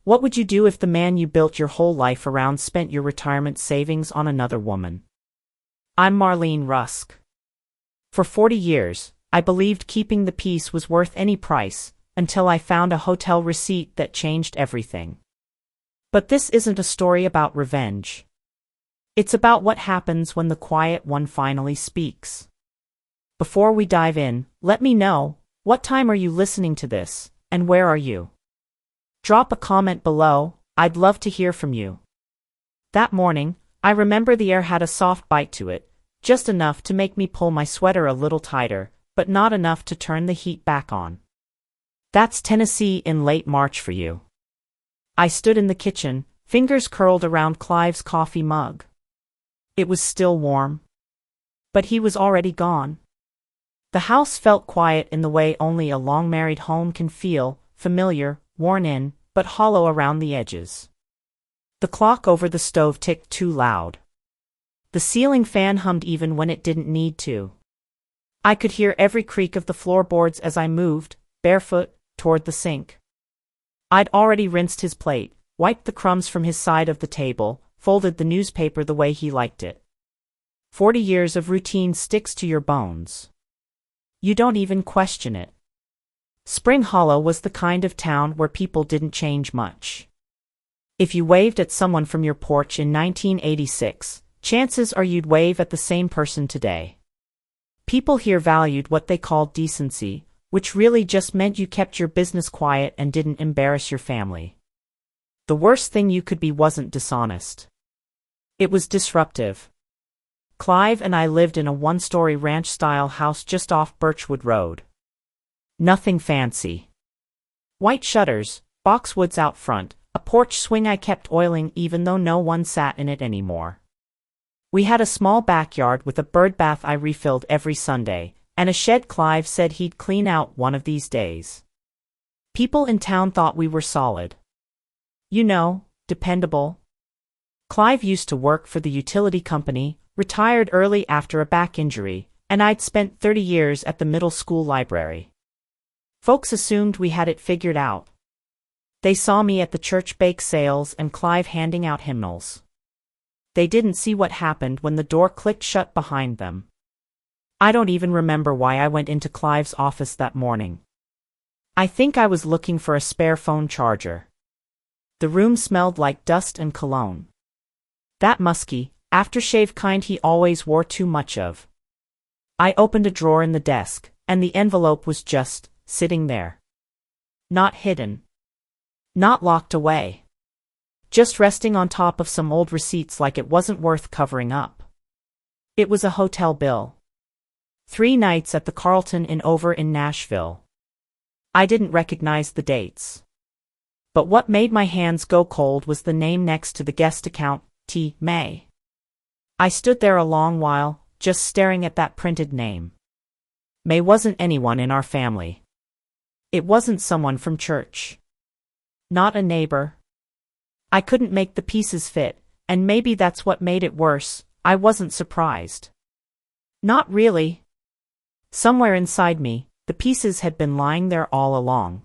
What would you do if the man you built your whole life around spent your retirement savings on another woman? I'm Marlene Rusk. For 40 years, I believed keeping the peace was worth any price, until I found a hotel receipt that changed everything. But this isn't a story about revenge. It's about what happens when the quiet one finally speaks. Before we dive in, let me know, what time are you listening to this, and where are you? Drop a comment below, I'd love to hear from you. That morning, I remember the air had a soft bite to it, just enough to make me pull my sweater a little tighter, but not enough to turn the heat back on. That's Tennessee in late March for you. I stood in the kitchen, fingers curled around Clive's coffee mug. It was still warm. But he was already gone. The house felt quiet in the way only a long-married home can feel, familiar, worn in, but hollow around the edges. The clock over the stove ticked too loud. The ceiling fan hummed even when it didn't need to. I could hear every creak of the floorboards as I moved, barefoot, toward the sink. I'd already rinsed his plate, wiped the crumbs from his side of the table, folded the newspaper the way he liked it. 40 years of routine sticks to your bones. You don't even question it. Spring Hollow was the kind of town where people didn't change much. If you waved at someone from your porch in 1986, chances are you'd wave at the same person today. People here valued what they called decency, which really just meant you kept your business quiet and didn't embarrass your family. The worst thing you could be wasn't dishonest. It was disruptive. Clive and I lived in a one-story ranch-style house just off Birchwood Road. Nothing fancy. White shutters, boxwoods out front, a porch swing I kept oiling even though no one sat in it anymore. We had a small backyard with a birdbath I refilled every Sunday, and a shed Clive said he'd clean out one of these days. People in town thought we were solid. You know, dependable. Clive used to work for the utility company, retired early after a back injury, and I'd spent 30 years at the middle school library. Folks assumed we had it figured out. They saw me at the church bake sales and Clive handing out hymnals. They didn't see what happened when the door clicked shut behind them. I don't even remember why I went into Clive's office that morning. I think I was looking for a spare phone charger. The room smelled like dust and cologne. That musky, aftershave kind he always wore too much of. I opened a drawer in the desk, and the envelope was just sitting there. Not hidden. Not locked away. Just resting on top of some old receipts like it wasn't worth covering up. It was a hotel bill. 3 nights at the Carlton Inn over in Nashville. I didn't recognize the dates. But what made my hands go cold was the name next to the guest account, T. May. I stood there a long while, just staring at that printed name. May wasn't anyone in our family. It wasn't someone from church. Not a neighbor. I couldn't make the pieces fit, and maybe that's what made it worse. I wasn't surprised. Not really. Somewhere inside me, the pieces had been lying there all along.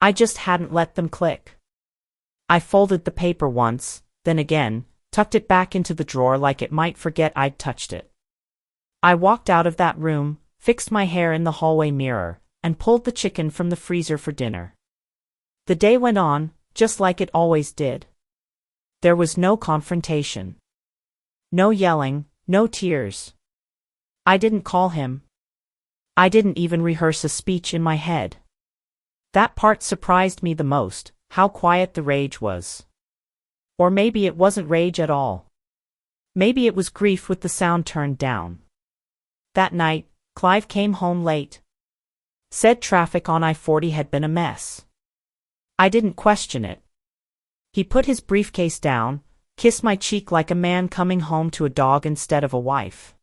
I just hadn't let them click. I folded the paper once, then again, tucked it back into the drawer like it might forget I'd touched it. I walked out of that room, fixed my hair in the hallway mirror, and pulled the chicken from the freezer for dinner. The day went on, just like it always did. There was no confrontation. No yelling, no tears. I didn't call him. I didn't even rehearse a speech in my head. That part surprised me the most, how quiet the rage was. Or maybe it wasn't rage at all. Maybe it was grief with the sound turned down. That night, Clive came home late. Said traffic on I-40 had been a mess. I didn't question it. He put his briefcase down, kissed my cheek like a man coming home to a dog instead of a wife.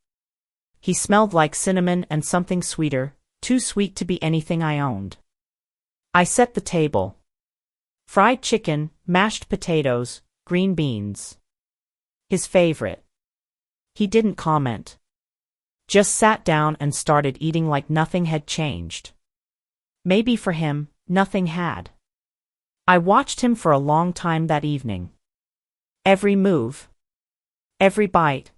He smelled like cinnamon and something sweeter, too sweet to be anything I owned. I set the table. Fried chicken, mashed potatoes, green beans. His favorite. He didn't comment. Just sat down and started eating like nothing had changed. Maybe for him, nothing had. I watched him for a long time that evening. Every move. Every bite.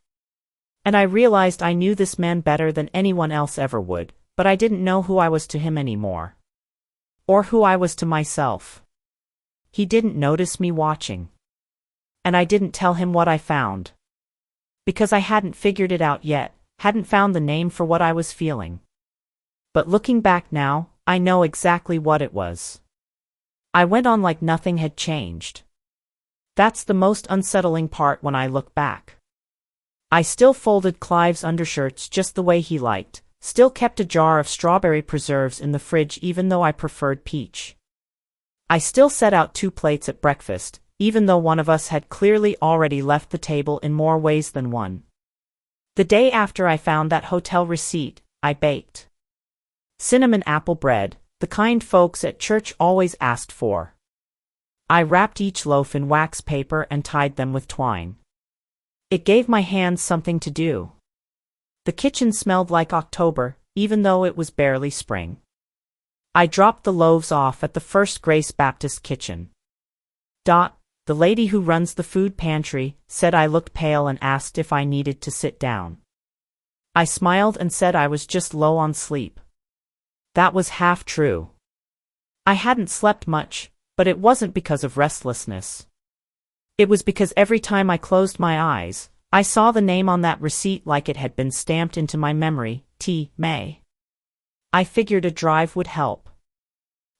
And I realized I knew this man better than anyone else ever would, but I didn't know who I was to him anymore. Or who I was to myself. He didn't notice me watching. And I didn't tell him what I found. Because I hadn't figured it out yet, hadn't found the name for what I was feeling. But looking back now, I know exactly what it was. I went on like nothing had changed. That's the most unsettling part when I look back. I still folded Clive's undershirts just the way he liked, still kept a jar of strawberry preserves in the fridge even though I preferred peach. I still set out 2 plates at breakfast, even though one of us had clearly already left the table in more ways than one. The day after I found that hotel receipt, I baked cinnamon apple bread, the kind folks at church always asked for. I wrapped each loaf in wax paper and tied them with twine. It gave my hands something to do. The kitchen smelled like October, even though it was barely spring. I dropped the loaves off at the First Grace Baptist kitchen. Dot, the lady who runs the food pantry, said I looked pale and asked if I needed to sit down. I smiled and said I was just low on sleep. That was half true. I hadn't slept much, but it wasn't because of restlessness. It was because every time I closed my eyes, I saw the name on that receipt like it had been stamped into my memory, T. May. I figured a drive would help.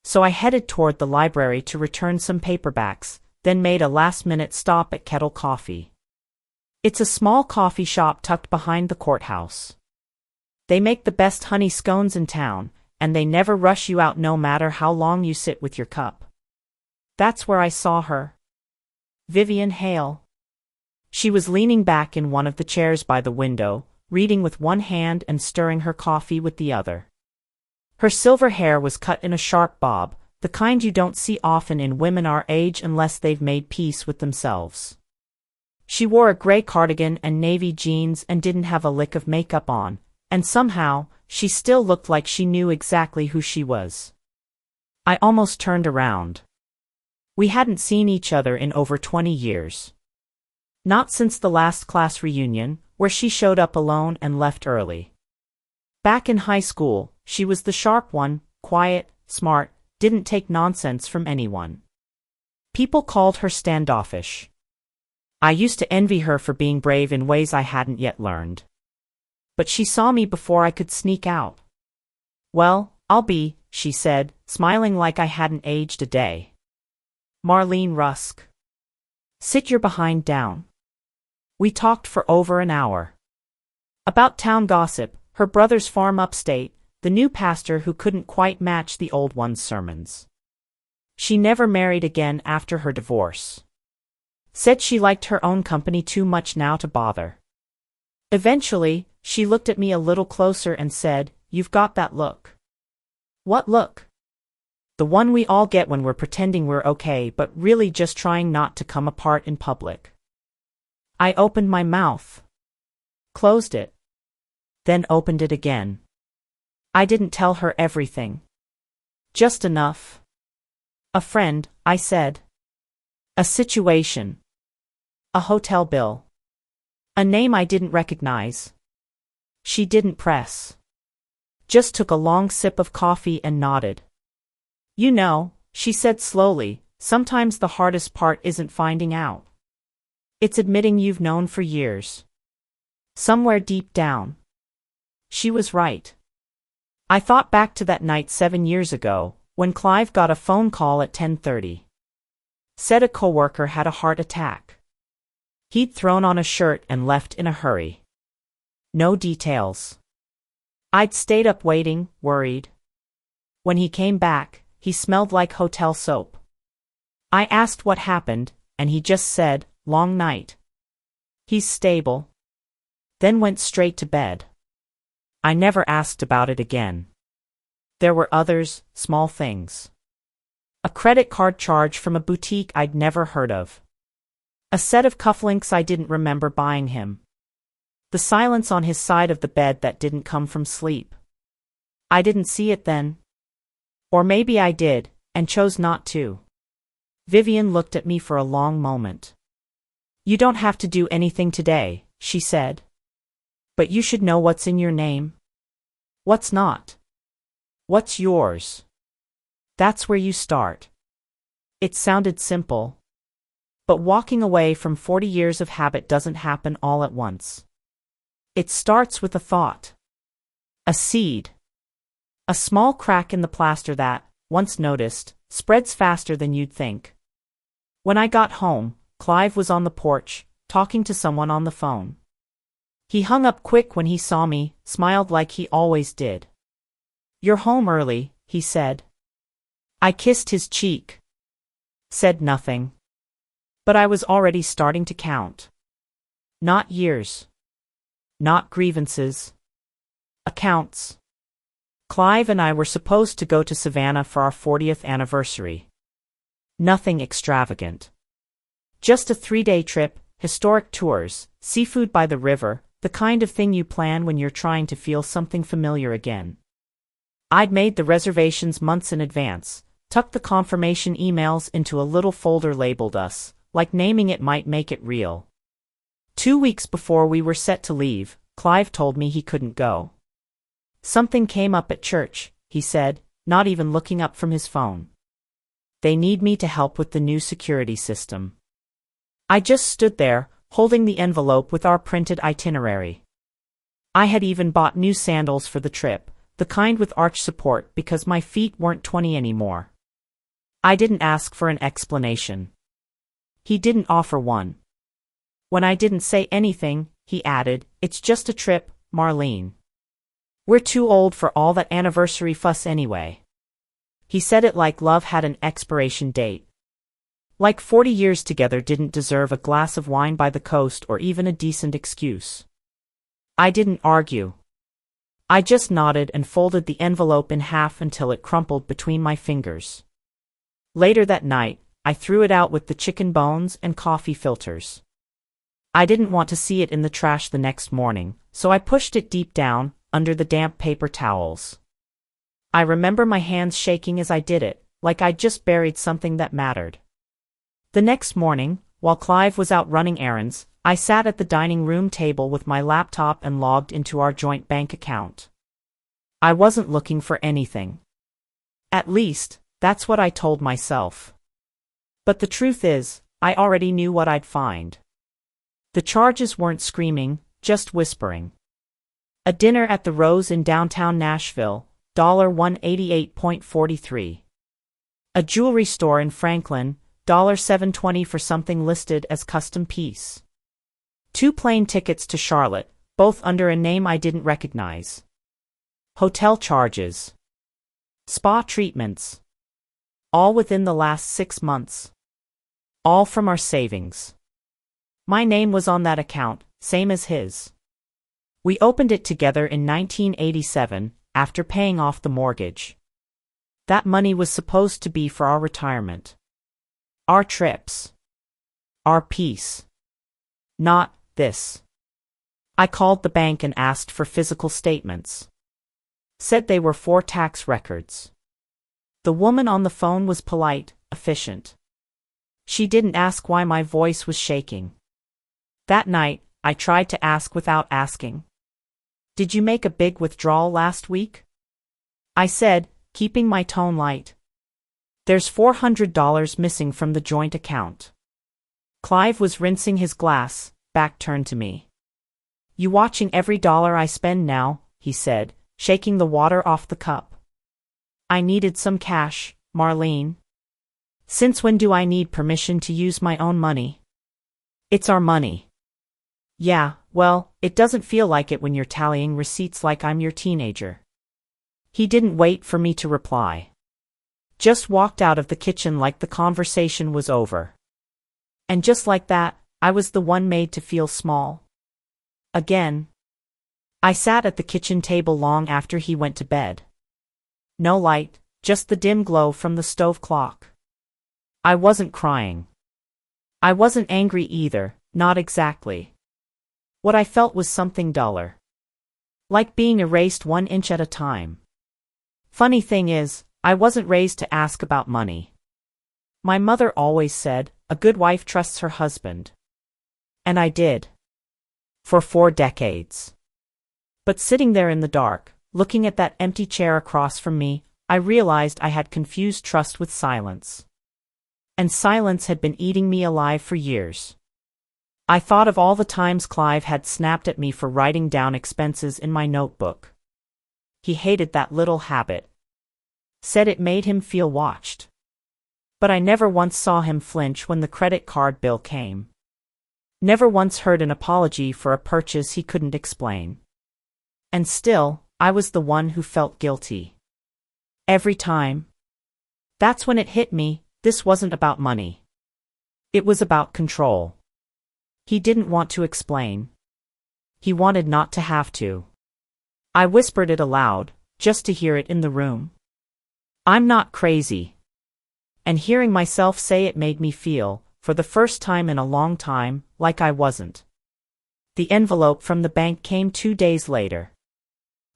So I headed toward the library to return some paperbacks, then made a last-minute stop at Kettle Coffee. It's a small coffee shop tucked behind the courthouse. They make the best honey scones in town, and they never rush you out no matter how long you sit with your cup. That's where I saw her. Vivian Hale. She was leaning back in one of the chairs by the window, reading with one hand and stirring her coffee with the other. Her silver hair was cut in a sharp bob, the kind you don't see often in women our age unless they've made peace with themselves. She wore a gray cardigan and navy jeans and didn't have a lick of makeup on, and somehow, she still looked like she knew exactly who she was. I almost turned around. We hadn't seen each other in over 20 years. Not since the last class reunion, where she showed up alone and left early. Back in high school, she was the sharp one, quiet, smart, didn't take nonsense from anyone. People called her standoffish. I used to envy her for being brave in ways I hadn't yet learned. But she saw me before I could sneak out. Well, I'll be, she said, smiling like I hadn't aged a day. Marlene Rusk. Sit your behind down. We talked for over an hour. About town gossip, her brother's farm upstate, the new pastor who couldn't quite match the old one's sermons. She never married again after her divorce. Said she liked her own company too much now to bother. Eventually, she looked at me a little closer and said, "You've got that look." What look? The one we all get when we're pretending we're okay but really just trying not to come apart in public. I opened my mouth. Closed it. Then opened it again. I didn't tell her everything. Just enough. A friend, I said. A situation. A hotel bill. A name I didn't recognize. She didn't press. Just took a long sip of coffee and nodded. You know, she said slowly, sometimes the hardest part isn't finding out. It's admitting you've known for years. Somewhere deep down. She was right. I thought back to that night 7 years ago, when Clive got a phone call at 10:30. Said a coworker had a heart attack. He'd thrown on a shirt and left in a hurry. No details. I'd stayed up waiting, worried. When he came back, he smelled like hotel soap. I asked what happened, and he just said, "Long night." He's stable. Then went straight to bed. I never asked about it again. There were others, small things. A credit card charge from a boutique I'd never heard of. A set of cufflinks I didn't remember buying him. The silence on his side of the bed that didn't come from sleep. I didn't see it then. Or maybe I did, and chose not to. Vivian looked at me for a long moment. You don't have to do anything today, she said. But you should know what's in your name. What's not? What's yours? That's where you start. It sounded simple. But walking away from 40 years of habit doesn't happen all at once. It starts with a thought. A seed. A small crack in the plaster that, once noticed, spreads faster than you'd think. When I got home, Clive was on the porch, talking to someone on the phone. He hung up quick when he saw me, smiled like he always did. You're home early, he said. I kissed his cheek. Said nothing. But I was already starting to count. Not years. Not grievances. Accounts. Clive and I were supposed to go to Savannah for our 40th anniversary. Nothing extravagant. Just a 3-day trip, historic tours, seafood by the river, the kind of thing you plan when you're trying to feel something familiar again. I'd made the reservations months in advance, tucked the confirmation emails into a little folder labeled us, like naming it might make it real. 2 weeks before we were set to leave, Clive told me he couldn't go. Something came up at church, he said, not even looking up from his phone. They need me to help with the new security system. I just stood there, holding the envelope with our printed itinerary. I had even bought new sandals for the trip, the kind with arch support because my feet weren't 20 anymore. I didn't ask for an explanation. He didn't offer one. When I didn't say anything, he added, "It's just a trip, Marlene. We're too old for all that anniversary fuss anyway." He said it like love had an expiration date. Like 40 years together didn't deserve a glass of wine by the coast or even a decent excuse. I didn't argue. I just nodded and folded the envelope in half until it crumpled between my fingers. Later that night, I threw it out with the chicken bones and coffee filters. I didn't want to see it in the trash the next morning, so I pushed it deep down, under the damp paper towels. I remember my hands shaking as I did it, like I'd just buried something that mattered. The next morning, while Clive was out running errands, I sat at the dining room table with my laptop and logged into our joint bank account. I wasn't looking for anything. At least, that's what I told myself. But the truth is, I already knew what I'd find. The charges weren't screaming, just whispering. A dinner at the Rose in downtown Nashville, $188.43. A jewelry store in Franklin, $720 for something listed as custom piece. 2 plane tickets to Charlotte, both under a name I didn't recognize. Hotel charges. Spa treatments. All within the last 6 months. All from our savings. My name was on that account, same as his. We opened it together in 1987, after paying off the mortgage. That money was supposed to be for our retirement. Our trips. Our peace. Not this. I called the bank and asked for physical statements. Said they were 4 tax records. The woman on the phone was polite, efficient. She didn't ask why my voice was shaking. That night, I tried to ask without asking. "Did you make a big withdrawal last week?" I said, keeping my tone light. "There's $400 missing from the joint account." Clive was rinsing his glass, back turned to me. "You watching every dollar I spend now?" he said, shaking the water off the cup. "I needed some cash, Marlene." "Since when do I need permission to use my own money?" "It's our money." "Yeah, well, it doesn't feel like it when you're tallying receipts like I'm your teenager." He didn't wait for me to reply. Just walked out of the kitchen like the conversation was over. And just like that, I was the one made to feel small. Again. I sat at the kitchen table long after he went to bed. No light, just the dim glow from the stove clock. I wasn't crying. I wasn't angry either, not exactly. What I felt was something duller. Like being erased 1 inch at a time. Funny thing is, I wasn't raised to ask about money. My mother always said, a good wife trusts her husband. And I did. For 4 decades. But sitting there in the dark, looking at that empty chair across from me, I realized I had confused trust with silence. And silence had been eating me alive for years. I thought of all the times Clive had snapped at me for writing down expenses in my notebook. He hated that little habit. Said it made him feel watched. But I never once saw him flinch when the credit card bill came. Never once heard an apology for a purchase he couldn't explain. And still, I was the one who felt guilty. Every time. That's when it hit me, this wasn't about money. It was about control. He didn't want to explain. He wanted not to have to. I whispered it aloud, just to hear it in the room. I'm not crazy. And hearing myself say it made me feel, for the first time in a long time, like I wasn't. The envelope from the bank came 2 days later.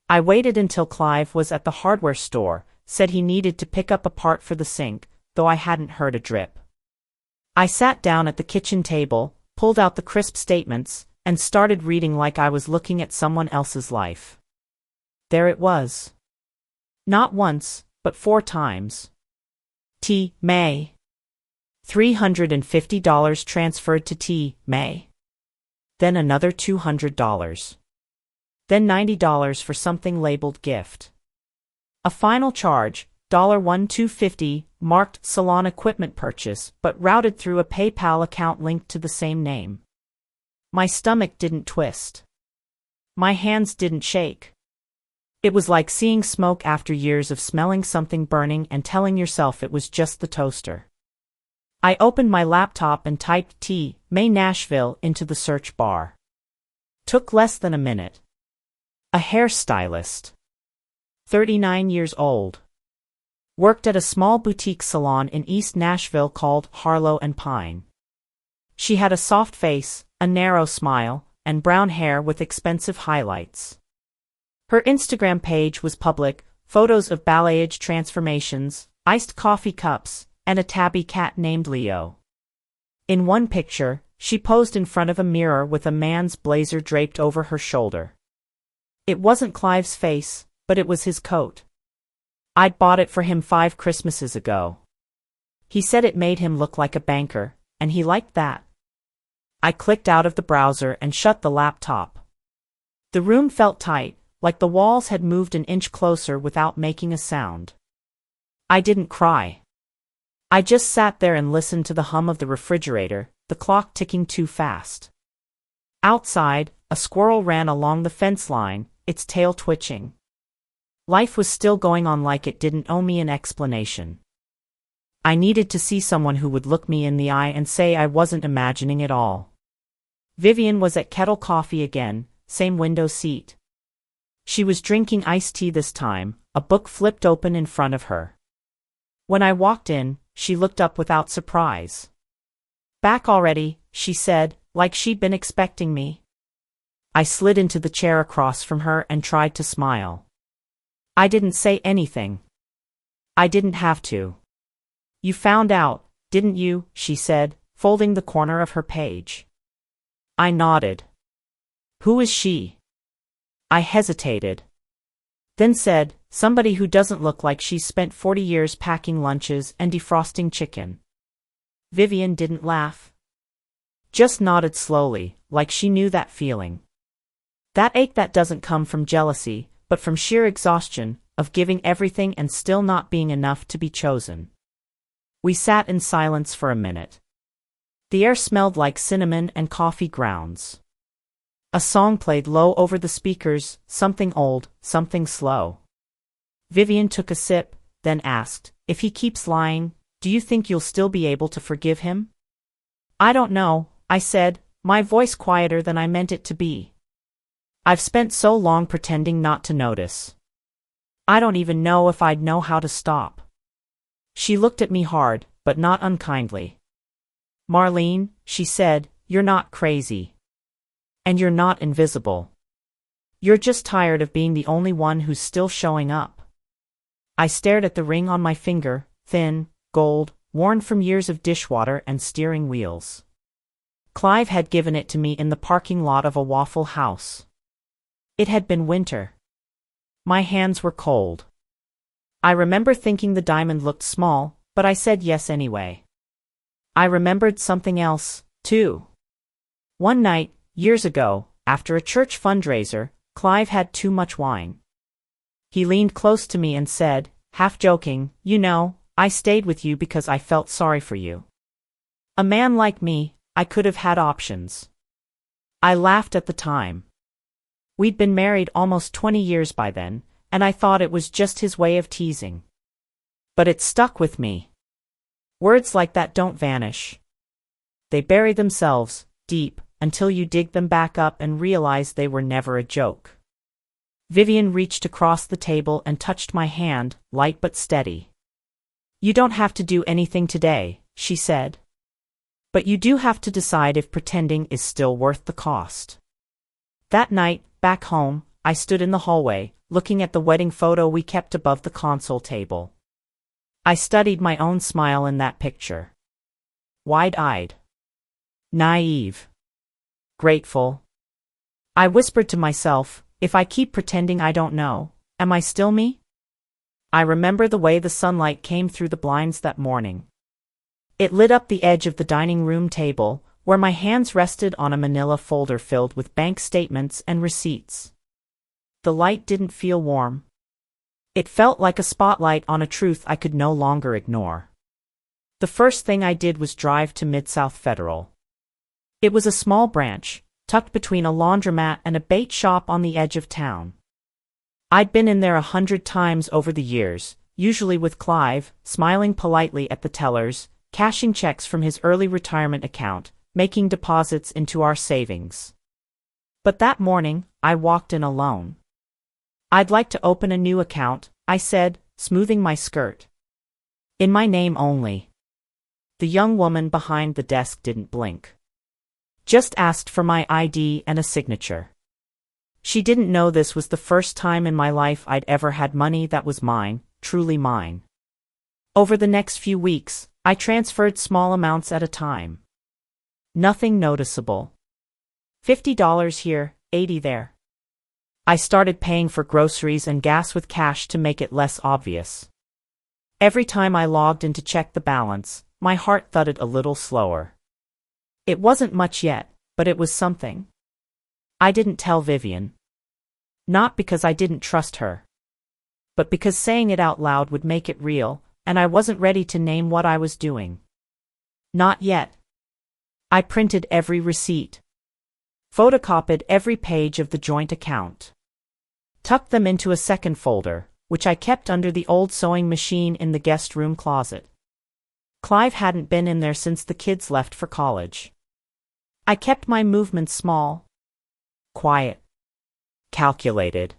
I waited until Clive was at the hardware store, said he needed to pick up a part for the sink, though I hadn't heard a drip. I sat down at the kitchen table, pulled out the crisp statements, and started reading like I was looking at someone else's life. There it was. Not once, but 4 times. T. May. $350 transferred to T. May. Then another $200. Then $90 for something labeled gift. A final charge, $1,250, marked salon equipment purchase, but routed through a PayPal account linked to the same name. My stomach didn't twist. My hands didn't shake. It was like seeing smoke after years of smelling something burning and telling yourself it was just the toaster. I opened my laptop and typed T. May Nashville into the search bar. Took less than a minute. A hairstylist. 39 years old. Worked at a small boutique salon in East Nashville called Harlow and Pine. She had a soft face, a narrow smile, and brown hair with expensive highlights. Her Instagram page was public, photos of balayage transformations, iced coffee cups, and a tabby cat named Leo. In one picture, she posed in front of a mirror with a man's blazer draped over her shoulder. It wasn't Clive's face, but it was his coat. I'd bought it for him 5 Christmases ago. He said it made him look like a banker, and he liked that. I clicked out of the browser and shut the laptop. The room felt tight, like the walls had moved an inch closer without making a sound. I didn't cry. I just sat there and listened to the hum of the refrigerator, the clock ticking too fast. Outside, a squirrel ran along the fence line, its tail twitching. Life was still going on like it didn't owe me an explanation. I needed to see someone who would look me in the eye and say I wasn't imagining it all. Vivian was at Kettle Coffee again, same window seat. She was drinking iced tea this time, a book flipped open in front of her. When I walked in, she looked up without surprise. Back already, she said, like she'd been expecting me. I slid into the chair across from her and tried to smile. I didn't say anything. I didn't have to. You found out, didn't you? She said, folding the corner of her page. I nodded. Who is she? I hesitated. Then said, somebody who doesn't look like she's spent 40 years packing lunches and defrosting chicken. Vivian didn't laugh. Just nodded slowly, like she knew that feeling. That ache that doesn't come from jealousy, but from sheer exhaustion, of giving everything and still not being enough to be chosen. We sat in silence for a minute. The air smelled like cinnamon and coffee grounds. A song played low over the speakers, something old, something slow. Vivian took a sip, then asked, if he keeps lying, do you think you'll still be able to forgive him? I don't know, I said, my voice quieter than I meant it to be. I've spent so long pretending not to notice. I don't even know if I'd know how to stop. She looked at me hard, but not unkindly. Marlene, she said, you're not crazy. And you're not invisible. You're just tired of being the only one who's still showing up. I stared at the ring on my finger, thin, gold, worn from years of dishwater and steering wheels. Clive had given it to me in the parking lot of a Waffle House. It had been winter. My hands were cold. I remember thinking the diamond looked small, but I said yes anyway. I remembered something else, too. One night, years ago, after a church fundraiser, Clive had too much wine. He leaned close to me and said, half joking, "You know, I stayed with you because I felt sorry for you. A man like me, I could have had options." I laughed at the time. We'd been married almost 20 years by then, and I thought it was just his way of teasing. But it stuck with me. Words like that don't vanish. They bury themselves deep until you dig them back up and realize they were never a joke. Vivian reached across the table and touched my hand, light but steady. "You don't have to do anything today," she said. "But you do have to decide if pretending is still worth the cost." That night, back home, I stood in the hallway, looking at the wedding photo we kept above the console table. I studied my own smile in that picture. Wide-eyed. Naive. Grateful. I whispered to myself, if I keep pretending I don't know, am I still me? I remember the way the sunlight came through the blinds that morning. It lit up the edge of the dining room table, where my hands rested on a manila folder filled with bank statements and receipts. The light didn't feel warm. It felt like a spotlight on a truth I could no longer ignore. The first thing I did was drive to Mid-South Federal. It was a small branch, tucked between a laundromat and a bait shop on the edge of town. I'd been in there 100 times over the years, usually with Clive, smiling politely at the tellers, cashing checks from his early retirement account, making deposits into our savings. But that morning, I walked in alone. "I'd like to open a new account," I said, smoothing my skirt. "In my name only." The young woman behind the desk didn't blink. Just asked for my ID and a signature. She didn't know this was the first time in my life I'd ever had money that was mine, truly mine. Over the next few weeks, I transferred small amounts at a time. Nothing noticeable. $50 here, $80 there. I started paying for groceries and gas with cash to make it less obvious. Every time I logged in to check the balance, my heart thudded a little slower. It wasn't much yet, but it was something. I didn't tell Vivian. Not because I didn't trust her, but because saying it out loud would make it real, and I wasn't ready to name what I was doing. Not yet. I printed every receipt. Photocopied every page of the joint account. Tucked them into a second folder, which I kept under the old sewing machine in the guest room closet. Clive hadn't been in there since the kids left for college. I kept my movements small. Quiet. Calculated.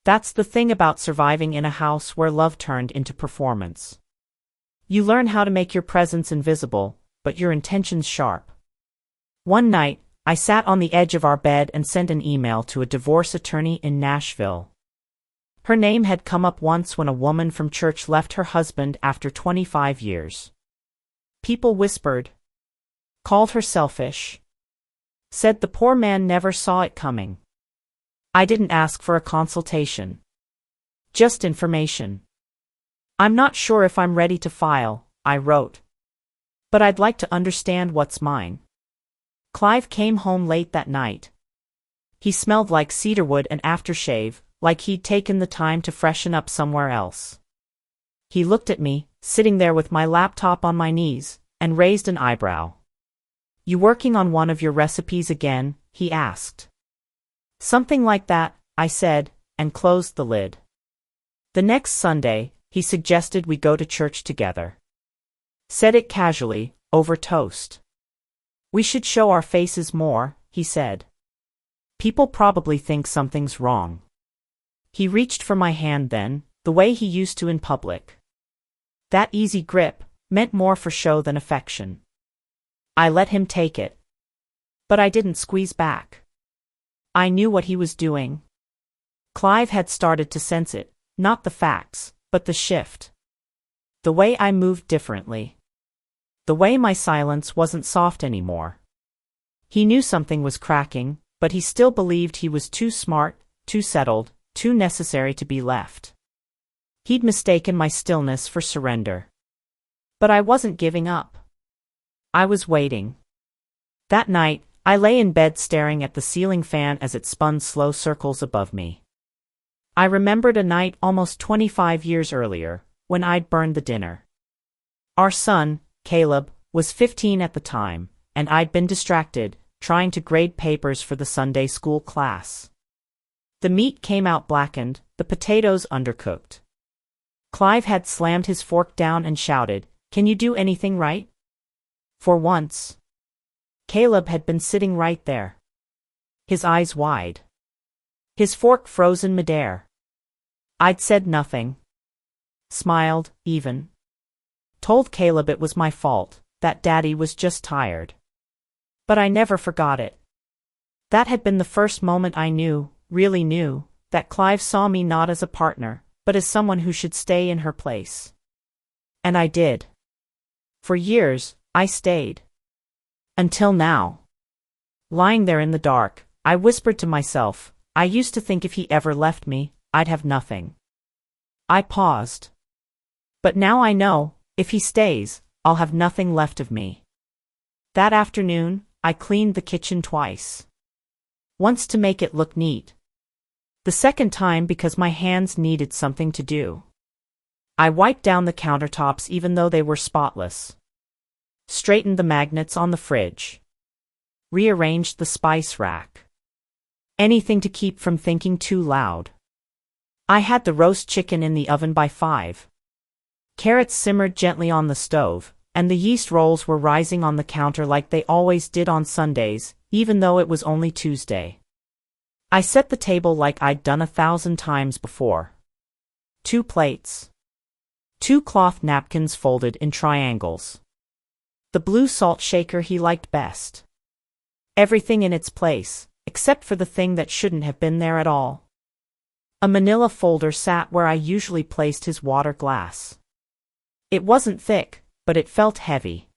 That's the thing about surviving in a house where love turned into performance. You learn how to make your presence invisible, but your intentions sharp. One night, I sat on the edge of our bed and sent an email to a divorce attorney in Nashville. Her name had come up once when a woman from church left her husband after 25 years. People whispered. Called her selfish. Said the poor man never saw it coming. I didn't ask for a consultation. Just information. "I'm not sure if I'm ready to file," I wrote. "But I'd like to understand what's mine." Clive came home late that night. He smelled like cedarwood and aftershave, like he'd taken the time to freshen up somewhere else. He looked at me, sitting there with my laptop on my knees, and raised an eyebrow. "You working on one of your recipes again?" he asked. "Something like that," I said, and closed the lid. The next Sunday, he suggested we go to church together. Said it casually, over toast. "We should show our faces more," he said. "People probably think something's wrong." He reached for my hand then, the way he used to in public. That easy grip meant more for show than affection. I let him take it. But I didn't squeeze back. I knew what he was doing. Clive had started to sense it, not the facts, but the shift. The way I moved differently. The way my silence wasn't soft anymore. He knew something was cracking, but he still believed he was too smart, too settled, too necessary to be left. He'd mistaken my stillness for surrender. But I wasn't giving up. I was waiting. That night, I lay in bed staring at the ceiling fan as it spun slow circles above me. I remembered a night almost 25 years earlier, when I'd burned the dinner. Our son, Caleb, was 15 at the time, and I'd been distracted, trying to grade papers for the Sunday school class. The meat came out blackened, the potatoes undercooked. Clive had slammed his fork down and shouted, "Can you do anything right?" For once. Caleb had been sitting right there. His eyes wide. His fork frozen midair. I'd said nothing. Smiled, even. Told Caleb it was my fault, that Daddy was just tired. But I never forgot it. That had been the first moment I knew, really knew, that Clive saw me not as a partner, but as someone who should stay in her place. And I did. For years, I stayed. Until now. Lying there in the dark, I whispered to myself, I used to think if he ever left me, I'd have nothing. I paused. But now I know, if he stays, I'll have nothing left of me. That afternoon, I cleaned the kitchen twice. Once to make it look neat. The second time because my hands needed something to do. I wiped down the countertops even though they were spotless. Straightened the magnets on the fridge. Rearranged the spice rack. Anything to keep from thinking too loud. I had the roast chicken in the oven by 5. Carrots simmered gently on the stove, and the yeast rolls were rising on the counter like they always did on Sundays, even though it was only Tuesday. I set the table like I'd done 1,000 times before. 2 plates. 2 cloth napkins folded in triangles. The blue salt shaker he liked best. Everything in its place, except for the thing that shouldn't have been there at all. A manila folder sat where I usually placed his water glass. It wasn't thick, but it felt heavy.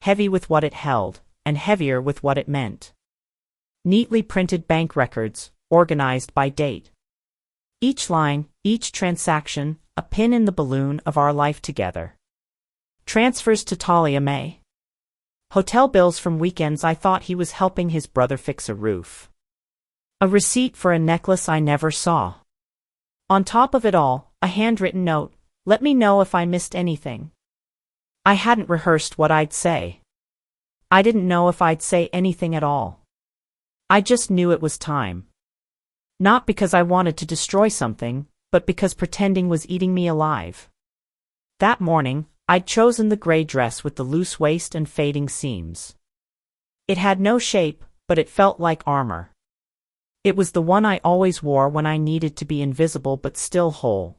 Heavy with what it held, and heavier with what it meant. Neatly printed bank records, organized by date. Each line, each transaction, a pin in the balloon of our life together. Transfers to Talia May. Hotel bills from weekends I thought he was helping his brother fix a roof. A receipt for a necklace I never saw. On top of it all, a handwritten note, let me know if I missed anything. I hadn't rehearsed what I'd say. I didn't know if I'd say anything at all. I just knew it was time. Not because I wanted to destroy something, but because pretending was eating me alive. That morning, I'd chosen the gray dress with the loose waist and fading seams. It had no shape, but it felt like armor. It was the one I always wore when I needed to be invisible but still whole.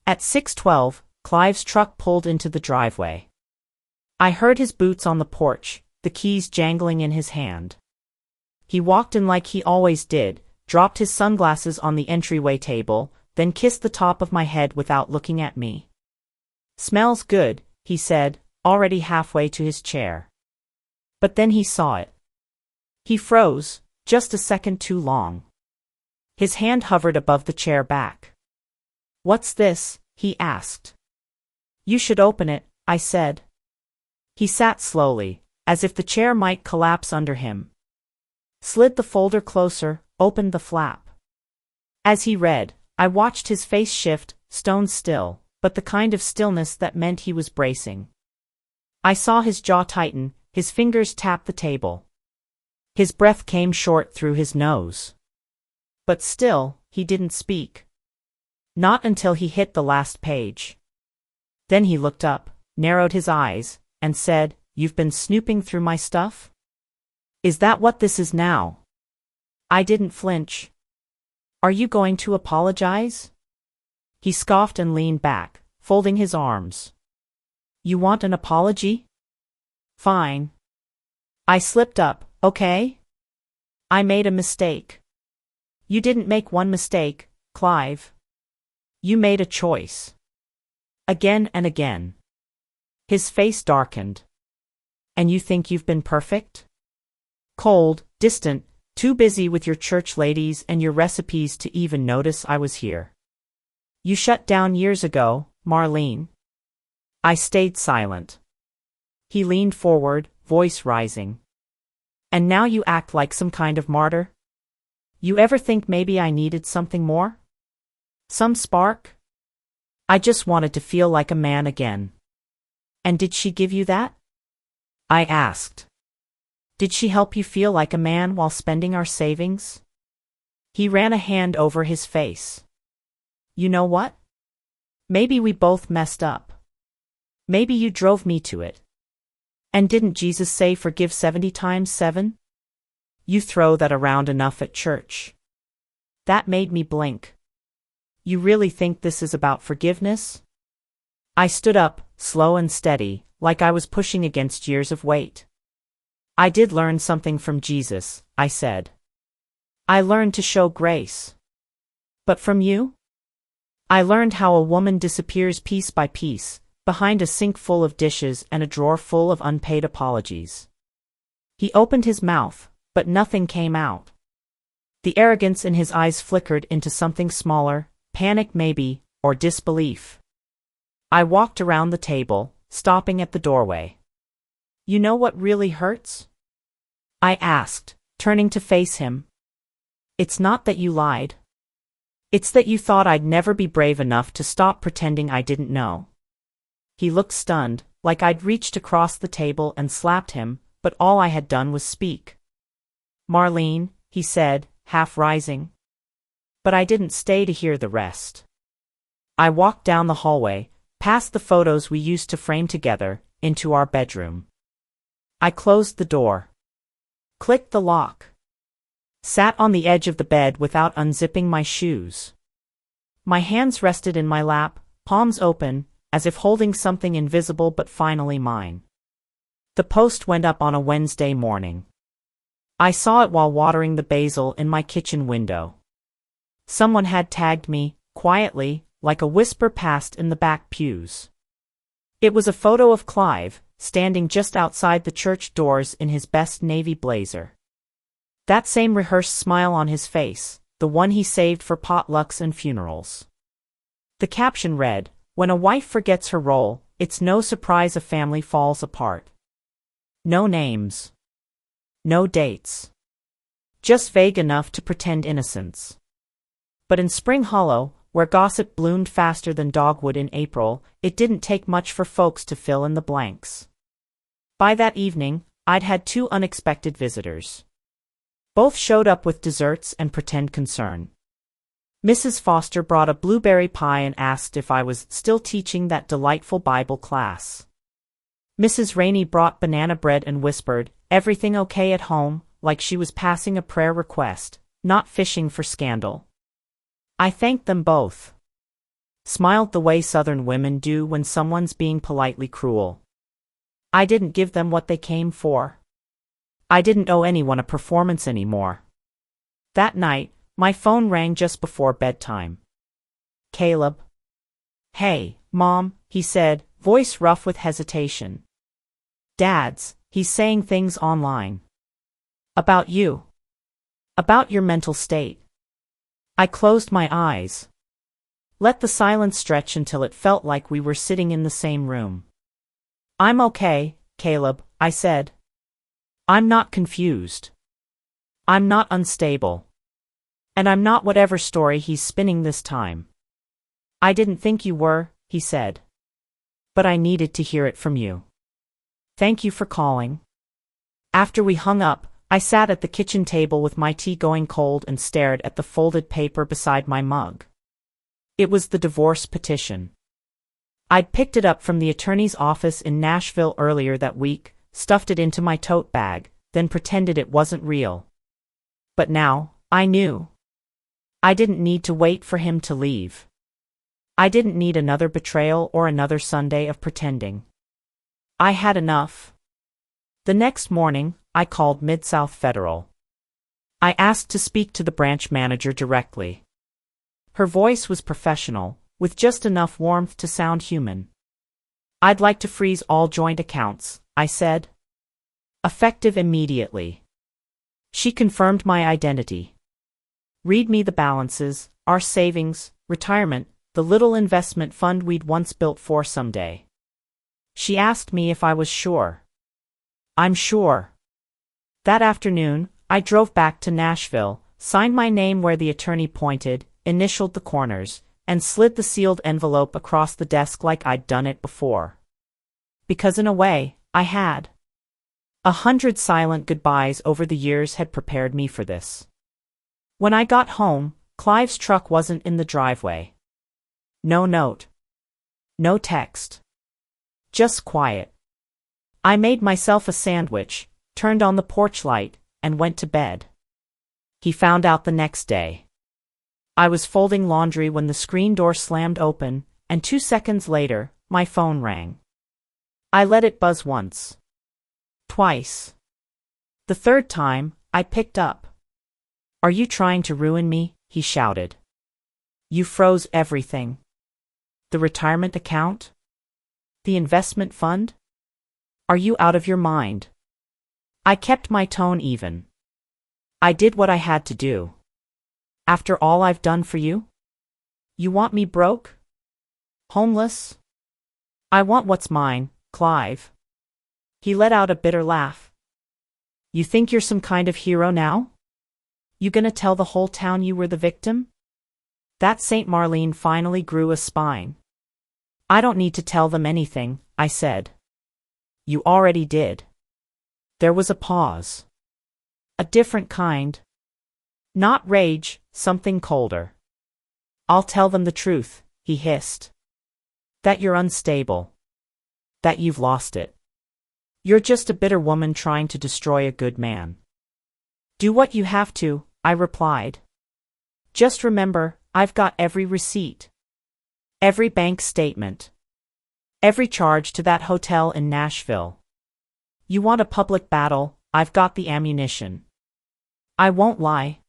At 6:12, Clive's truck pulled into the driveway. I heard his boots on the porch, the keys jangling in his hand. He walked in like he always did, dropped his sunglasses on the entryway table, then kissed the top of my head without looking at me. Smells good, he said, already halfway to his chair. But then he saw it. He froze, just a second too long. His hand hovered above the chair back. What's this? He asked. You should open it, I said. He sat slowly, as if the chair might collapse under him. Slid the folder closer, opened the flap. As he read, I watched his face shift, stone still, but the kind of stillness that meant he was bracing. I saw his jaw tighten, his fingers tap the table. His breath came short through his nose. But still, he didn't speak. Not until he hit the last page. Then he looked up, narrowed his eyes, and said, You've been snooping through my stuff? Is that what this is now? I didn't flinch. Are you going to apologize? He scoffed and leaned back, folding his arms. You want an apology? Fine. I slipped up, okay? I made a mistake. You didn't make one mistake, Clive. You made a choice. Again and again. His face darkened. And you think you've been perfect? Cold, distant, too busy with your church ladies and your recipes to even notice I was here. You shut down years ago, Marlene. I stayed silent. He leaned forward, voice rising. And now you act like some kind of martyr? You ever think maybe I needed something more? Some spark? I just wanted to feel like a man again. And did she give you that? I asked. Did she help you feel like a man while spending our savings? He ran a hand over his face. You know what? Maybe we both messed up. Maybe you drove me to it. And didn't Jesus say forgive 70 times 7? You throw that around enough at church. That made me blink. You really think this is about forgiveness? I stood up, slow and steady, like I was pushing against years of weight. I did learn something from Jesus, I said. I learned to show grace. But from you? I learned how a woman disappears piece by piece, behind a sink full of dishes and a drawer full of unpaid apologies. He opened his mouth, but nothing came out. The arrogance in his eyes flickered into something smaller, panic maybe, or disbelief. I walked around the table, stopping at the doorway. You know what really hurts? I asked, turning to face him. It's not that you lied. It's that you thought I'd never be brave enough to stop pretending I didn't know. He looked stunned, like I'd reached across the table and slapped him, but all I had done was speak. Marlene, he said, half rising. But I didn't stay to hear the rest. I walked down the hallway, past the photos we used to frame together, into our bedroom. I closed the door. Clicked the lock. Sat on the edge of the bed without unzipping my shoes. My hands rested in my lap, palms open, as if holding something invisible but finally mine. The post went up on a Wednesday morning. I saw it while watering the basil in my kitchen window. Someone had tagged me, quietly, like a whisper passed in the back pews. It was a photo of Clive, standing just outside the church doors in his best navy blazer. That same rehearsed smile on his face, the one he saved for potlucks and funerals. The caption read, "When a wife forgets her role, it's no surprise a family falls apart." No names. No dates. Just vague enough to pretend innocence. But in Spring Hollow, where gossip bloomed faster than dogwood in April, it didn't take much for folks to fill in the blanks. By that evening, I'd had 2 unexpected visitors. Both showed up with desserts and pretend concern. Mrs. Foster brought a blueberry pie and asked if I was still teaching that delightful Bible class. Mrs. Rainey brought banana bread and whispered, "Everything okay at home?" like she was passing a prayer request, not fishing for scandal. I thanked them both. Smiled the way Southern women do when someone's being politely cruel. I didn't give them what they came for. I didn't owe anyone a performance anymore. That night, my phone rang just before bedtime. Caleb. "Hey, Mom," he said, voice rough with hesitation. "Dad's, he's saying things online. About you. About your mental state." I closed my eyes. Let the silence stretch until it felt like we were sitting in the same room. "I'm okay, Caleb," I said. "I'm not confused. I'm not unstable. And I'm not whatever story he's spinning this time." "I didn't think you were," he said. "But I needed to hear it from you. Thank you for calling." After we hung up, I sat at the kitchen table with my tea going cold and stared at the folded paper beside my mug. It was the divorce petition. I'd picked it up from the attorney's office in Nashville earlier that week, stuffed it into my tote bag, then pretended it wasn't real. But now, I knew. I didn't need to wait for him to leave. I didn't need another betrayal or another Sunday of pretending. I had enough. The next morning, I called Mid-South Federal. I asked to speak to the branch manager directly. Her voice was professional, with just enough warmth to sound human. I'd like to freeze all joint accounts, I said. Effective immediately. She confirmed my identity. Read me the balances, our savings, retirement, the little investment fund we'd once built for someday. She asked me if I was sure. I'm sure. That afternoon, I drove back to Nashville, signed my name where the attorney pointed, initialed the corners, and slid the sealed envelope across the desk like I'd done it before. Because in a way, I had. 100 silent goodbyes over the years had prepared me for this. When I got home, Clive's truck wasn't in the driveway. No note. No text. Just quiet. I made myself a sandwich, turned on the porch light, and went to bed. He found out the next day. I was folding laundry when the screen door slammed open, and 2 seconds later, my phone rang. I let it buzz once. Twice. The third time, I picked up. Are you trying to ruin me? He shouted. You froze everything. The retirement account? The investment fund? Are you out of your mind? I kept my tone even. I did what I had to do. After all I've done for you? You want me broke? Homeless? I want what's mine, Clive. He let out a bitter laugh. You think you're some kind of hero now? You gonna tell the whole town you were the victim? That St. Marlene finally grew a spine. I don't need to tell them anything, I said. You already did. There was a pause. A different kind. Not rage, something colder. I'll tell them the truth, he hissed. That you're unstable. That you've lost it. You're just a bitter woman trying to destroy a good man. Do what you have to, I replied. Just remember, I've got every receipt. Every bank statement. Every charge to that hotel in Nashville. You want a public battle, I've got the ammunition. I won't lie.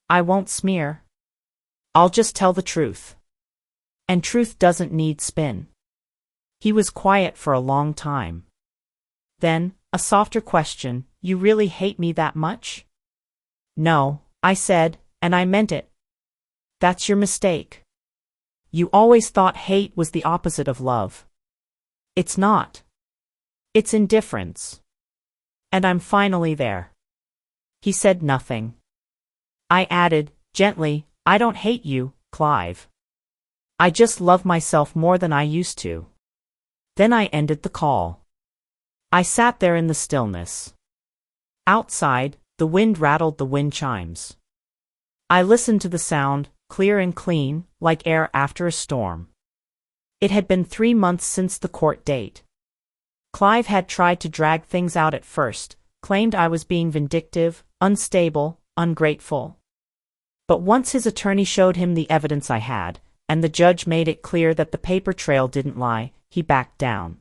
I won't smear. I'll just tell the truth. And truth doesn't need spin. He was quiet for a long time. Then, a softer question, you really hate me that much? No, I said, and I meant it. That's your mistake. You always thought hate was the opposite of love. It's not. It's indifference. And I'm finally there. He said nothing. I added, gently, I don't hate you, Clive. I just love myself more than I used to. Then I ended the call. I sat there in the stillness. Outside, the wind rattled the wind chimes. I listened to the sound, clear and clean, like air after a storm. It had been 3 months since the court date. Clive had tried to drag things out at first, claimed I was being vindictive, unstable, ungrateful. But once his attorney showed him the evidence I had, and the judge made it clear that the paper trail didn't lie, he backed down.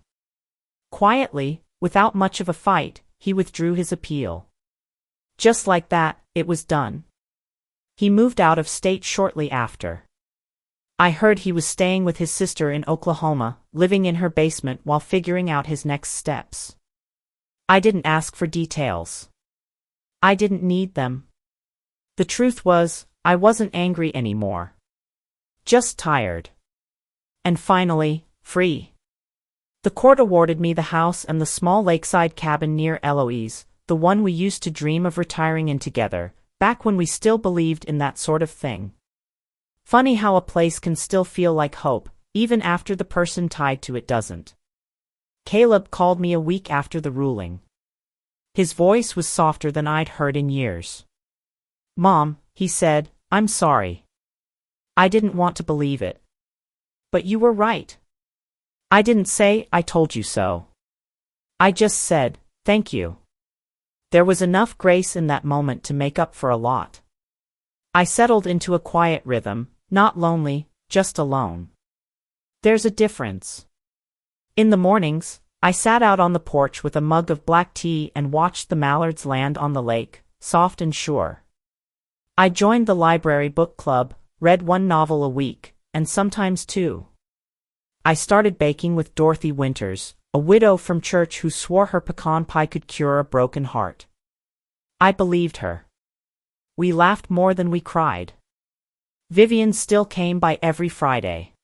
Quietly, without much of a fight, he withdrew his appeal. Just like that, it was done. He moved out of state shortly after. I heard he was staying with his sister in Oklahoma, living in her basement while figuring out his next steps. I didn't ask for details. I didn't need them. The truth was, I wasn't angry anymore. Just tired. And finally, free. The court awarded me the house and the small lakeside cabin near Eloise, the one we used to dream of retiring in together, back when we still believed in that sort of thing. Funny how a place can still feel like hope, even after the person tied to it doesn't. Caleb called me a week after the ruling. His voice was softer than I'd heard in years. Mom, he said, I'm sorry. I didn't want to believe it. But you were right. I didn't say, I told you so. I just said, thank you. There was enough grace in that moment to make up for a lot. I settled into a quiet rhythm, not lonely, just alone. There's a difference. In the mornings, I sat out on the porch with a mug of black tea and watched the mallards land on the lake, soft and sure. I joined the library book club, read one novel a week, and sometimes two. I started baking with Dorothy Winters, a widow from church who swore her pecan pie could cure a broken heart. I believed her. We laughed more than we cried. Vivian still came by every Friday.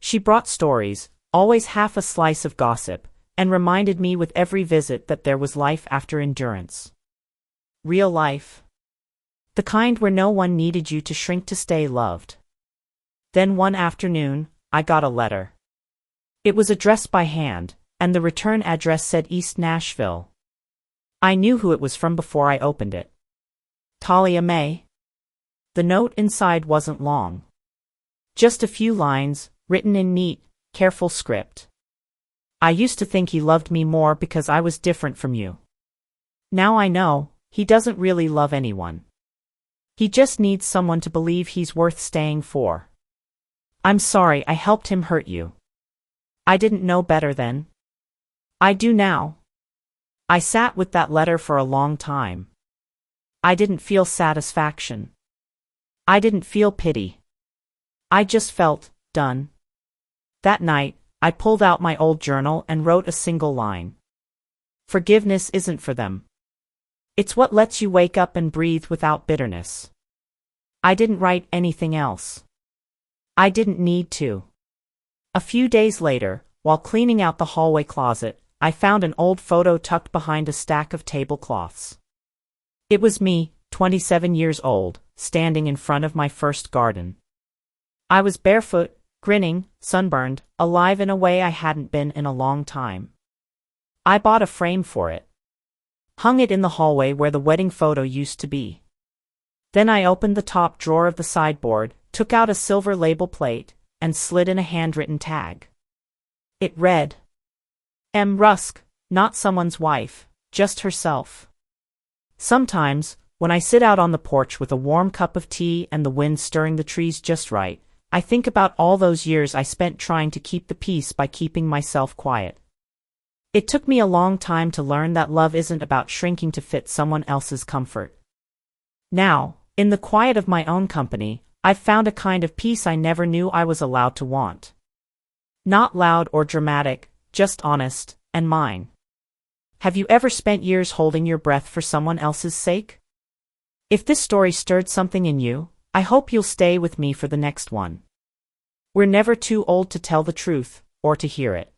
She brought stories, always half a slice of gossip, and reminded me with every visit that there was life after endurance. Real life. The kind where no one needed you to shrink to stay loved. Then one afternoon, I got a letter. It was addressed by hand, and the return address said East Nashville. I knew who it was from before I opened it. Talia May. The note inside wasn't long. Just a few lines, written in neat, careful script. I used to think he loved me more because I was different from you. Now I know, he doesn't really love anyone. He just needs someone to believe he's worth staying for. I'm sorry I helped him hurt you. I didn't know better then. I do now. I sat with that letter for a long time. I didn't feel satisfaction. I didn't feel pity. I just felt done. That night, I pulled out my old journal and wrote a single line. Forgiveness isn't for them. It's what lets you wake up and breathe without bitterness. I didn't write anything else. I didn't need to. A few days later, while cleaning out the hallway closet, I found an old photo tucked behind a stack of tablecloths. It was me, 27 years old, standing in front of my first garden. I was barefoot, grinning, sunburned, alive in a way I hadn't been in a long time. I bought a frame for it. Hung it in the hallway where the wedding photo used to be. Then I opened the top drawer of the sideboard, took out a silver label plate, and slid in a handwritten tag. It read, M. Rusk, not someone's wife, just herself. Sometimes, when I sit out on the porch with a warm cup of tea and the wind stirring the trees just right, I think about all those years I spent trying to keep the peace by keeping myself quiet. It took me a long time to learn that love isn't about shrinking to fit someone else's comfort. Now, in the quiet of my own company, I've found a kind of peace I never knew I was allowed to want. Not loud or dramatic, just honest, and mine. Have you ever spent years holding your breath for someone else's sake? If this story stirred something in you, I hope you'll stay with me for the next one. We're never too old to tell the truth, or to hear it.